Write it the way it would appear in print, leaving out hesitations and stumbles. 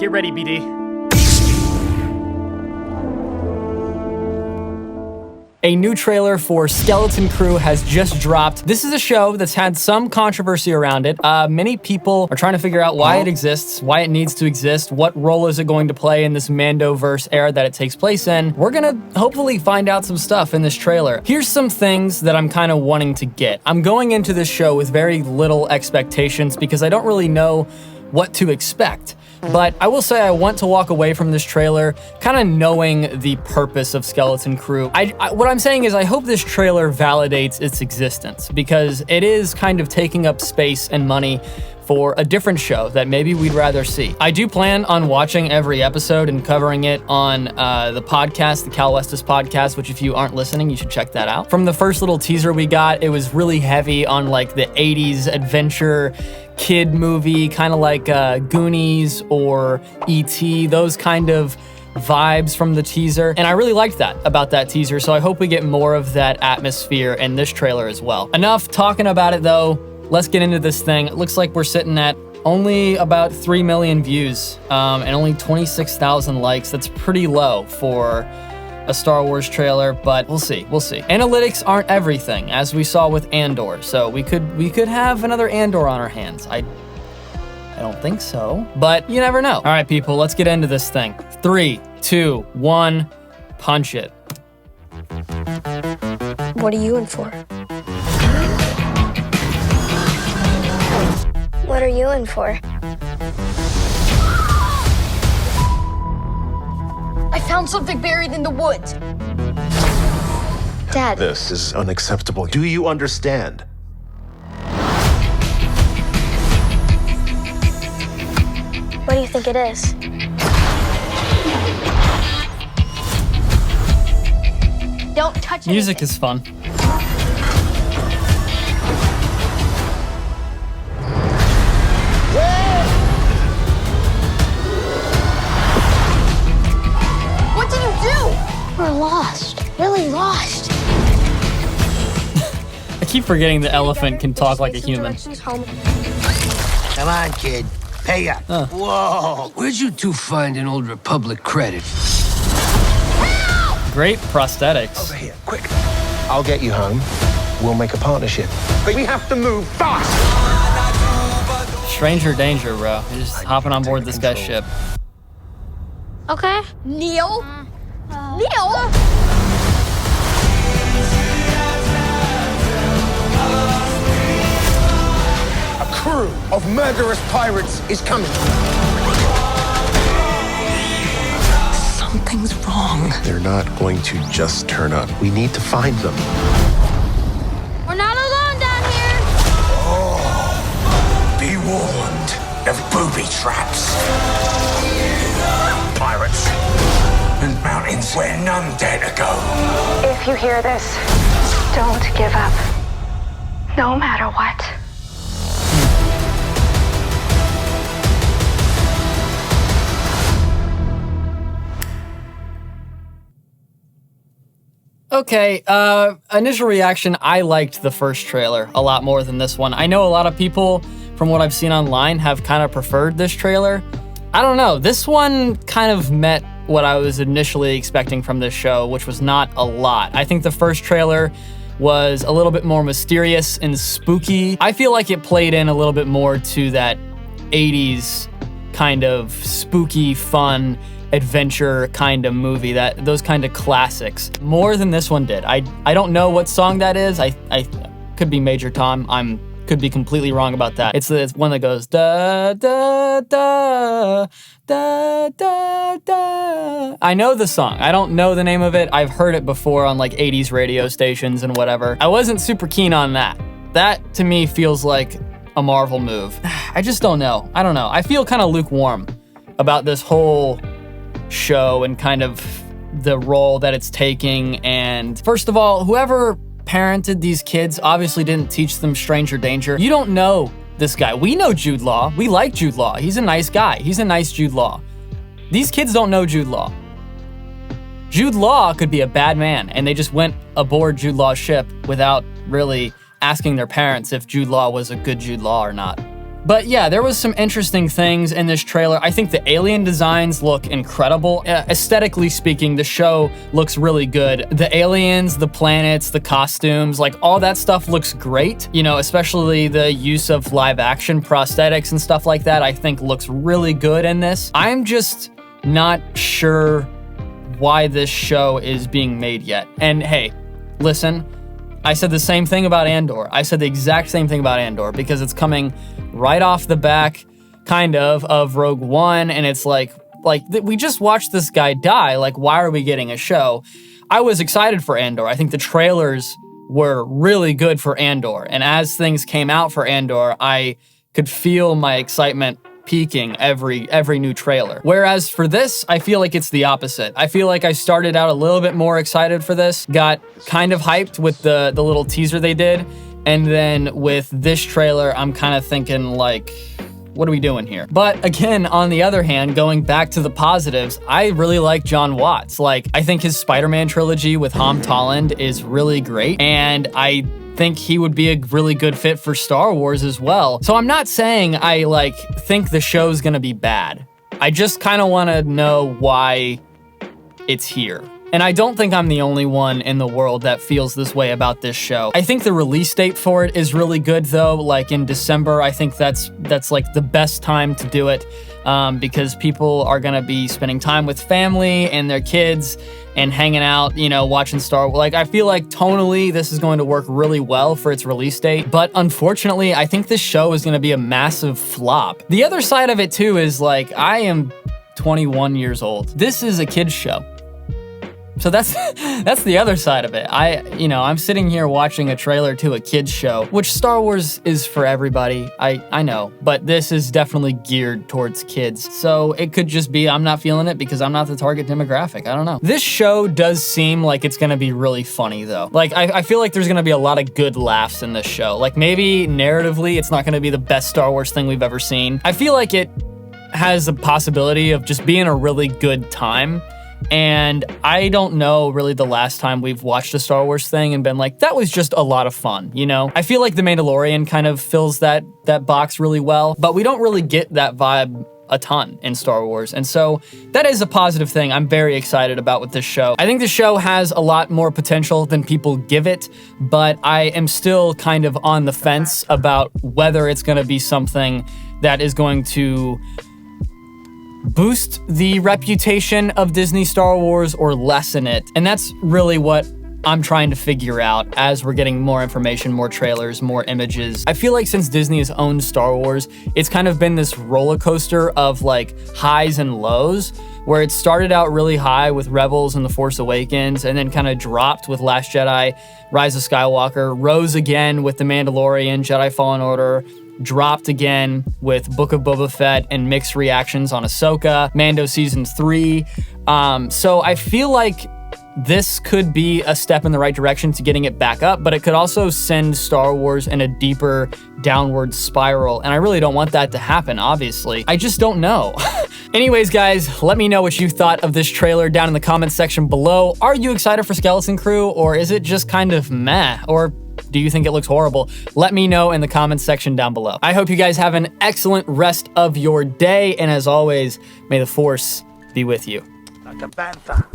Get ready, BD. A new trailer for Skeleton Crew has just dropped. This is a show that's had some controversy around it. Many people are trying to figure out why it exists, why it needs to exist, what role is it going to play in this Mandoverse era that it takes place in. We're gonna hopefully find out some stuff in this trailer. Here's some things that I'm kind of wanting to get. I'm going into this show with very little expectations because I don't really know what to expect. But I will say I want to walk away from this trailer kind of knowing the purpose of Skeleton Crew. What I'm saying is I hope this trailer validates its existence because it is kind of taking up space and money for a different show that maybe we'd rather see. I do plan on watching every episode and covering it on the podcast, the Cal Westis Podcast, which if you aren't listening, you should check that out. From the first little teaser we got, it was really heavy on like the 80s adventure kid movie, kind of like Goonies or E.T., those kind of vibes from the teaser. And I really liked that about that teaser, so I hope we get more of that atmosphere in this trailer as well. Enough talking about it though. Let's get into this thing. It looks like we're sitting at only about 3 million views and only 26,000 likes. That's pretty low for a Star Wars trailer, but we'll see. Analytics aren't everything, as we saw with Andor, so we could have another Andor on our hands. I don't think so, but you never know. All right, people, let's get into this thing. 3, 2, 1, punch it. What are you in for? What are you in for? I found something buried in the woods. Dad. This is unacceptable. Do you understand? What do you think it is? Don't touch Music anything. is fun. What did you do? We're lost. Really lost. I keep forgetting the elephant can talk like a human. Come on, kid. Pay up. Whoa. Where'd you two find an old Republic credit? Great prosthetics. Over here, quick. I'll get you home. We'll make a partnership. But we have to move fast. Stranger danger, bro. You're just hopping on board this guy's ship. Okay. Neil? Neil? A crew of murderous pirates is coming. Something's wrong. They're not going to just turn up. We need to find them. We're not alone down here. Be warned of booby traps. Pirates and mountains where none dare to go. If you hear this, don't give up. No matter what. Okay, initial reaction, I liked the first trailer a lot more than this one. I know a lot of people, from what I've seen online, have kind of preferred this trailer. I don't know, this one kind of met what I was initially expecting from this show, which was not a lot. I think the first trailer was a little bit more mysterious and spooky. I feel like it played in a little bit more to that 80s kind of spooky, fun, adventure kind of movie, those kind of classics, more than this one did. I don't know what song that is. I could be Major Tom. Could be completely wrong about that. It's one that goes da da da da da da. I know the song. I don't know the name of it. I've heard it before on like 80s radio stations and whatever. I wasn't super keen on that. That to me feels like a Marvel move. I just don't know. I don't know. I feel kind of lukewarm about this whole show and kind of the role that it's taking. And first of all, whoever parented these kids obviously didn't teach them stranger danger. You don't know this guy. We know Jude Law. We like Jude Law. He's a nice guy. He's a nice Jude Law. These kids don't know Jude Law. Jude Law could be a bad man, and they just went aboard Jude Law's ship without really asking their parents if Jude Law was a good Jude Law or not. But yeah, there was some interesting things in this trailer. I think the alien designs look incredible. Aesthetically speaking, the show looks really good. The aliens, the planets, the costumes, like all that stuff looks great. You know, especially the use of live action prosthetics and stuff like that, I think looks really good in this. I'm just not sure why this show is being made yet. And hey, listen, I said the same thing about Andor. I said the exact same thing about Andor because it's coming right off the back, kind of Rogue One, and it's like we just watched this guy die. Like, why are we getting a show? I was excited for Andor. I think the trailers were really good for Andor, and as things came out for Andor, I could feel my excitement peaking every new trailer. Whereas for this, I feel like it's the opposite. I feel like I started out a little bit more excited for this, got kind of hyped with the little teaser they did, and then with this trailer, I'm kind of thinking like, what are we doing here? But again, on the other hand, going back to the positives, I really like John Watts. Like, I think his Spider-Man trilogy with Tom Holland is really great, and I think he would be a really good fit for Star Wars as well. So I'm not saying I think the show's gonna be bad. I just kind of want to know why it's here. And I don't think I'm the only one in the world that feels this way about this show. I think the release date for it is really good though, like in December. I think that's like the best time to do it because people are gonna be spending time with family and their kids and hanging out, you know, watching Star Wars. Like, I feel like tonally this is going to work really well for its release date. But unfortunately, I think this show is gonna be a massive flop. The other side of it too is like, I am 21 years old. This is a kid's show. So that's the other side of it. I'm sitting here watching a trailer to a kid's show, which Star Wars is for everybody. I know, but this is definitely geared towards kids. So it could just be I'm not feeling it because I'm not the target demographic. I don't know. This show does seem like it's gonna be really funny though. Like I feel like there's gonna be a lot of good laughs in this show. Like maybe narratively, it's not gonna be the best Star Wars thing we've ever seen. I feel like it has a possibility of just being a really good time. And I don't know really the last time we've watched a Star Wars thing and been like, that was just a lot of fun, you know? I feel like The Mandalorian kind of fills that box really well, but we don't really get that vibe a ton in Star Wars. And so that is a positive thing I'm very excited about with this show. I think the show has a lot more potential than people give it, but I am still kind of on the fence about whether it's going to be something that is going to boost the reputation of Disney Star Wars or lessen it. And that's really what I'm trying to figure out as we're getting more information, more trailers, more images. I feel like since Disney has owned Star Wars, it's kind of been this roller coaster of like highs and lows, where it started out really high with Rebels and The Force Awakens, and then kind of dropped with Last Jedi, Rise of Skywalker, rose again with The Mandalorian, Jedi Fallen Order, dropped again with Book of Boba Fett and mixed reactions on Ahsoka, Mando Season 3. So I feel like this could be a step in the right direction to getting it back up, but it could also send Star Wars in a deeper downward spiral, and I really don't want that to happen, obviously. I just don't know. Anyways, guys, let me know what you thought of this trailer down in the comments section below. Are you excited for Skeleton Crew, or is it just kind of meh? Or do you think it looks horrible? Let me know in the comments section down below. I hope you guys have an excellent rest of your day, and as always, may the Force be with you. Like a panther.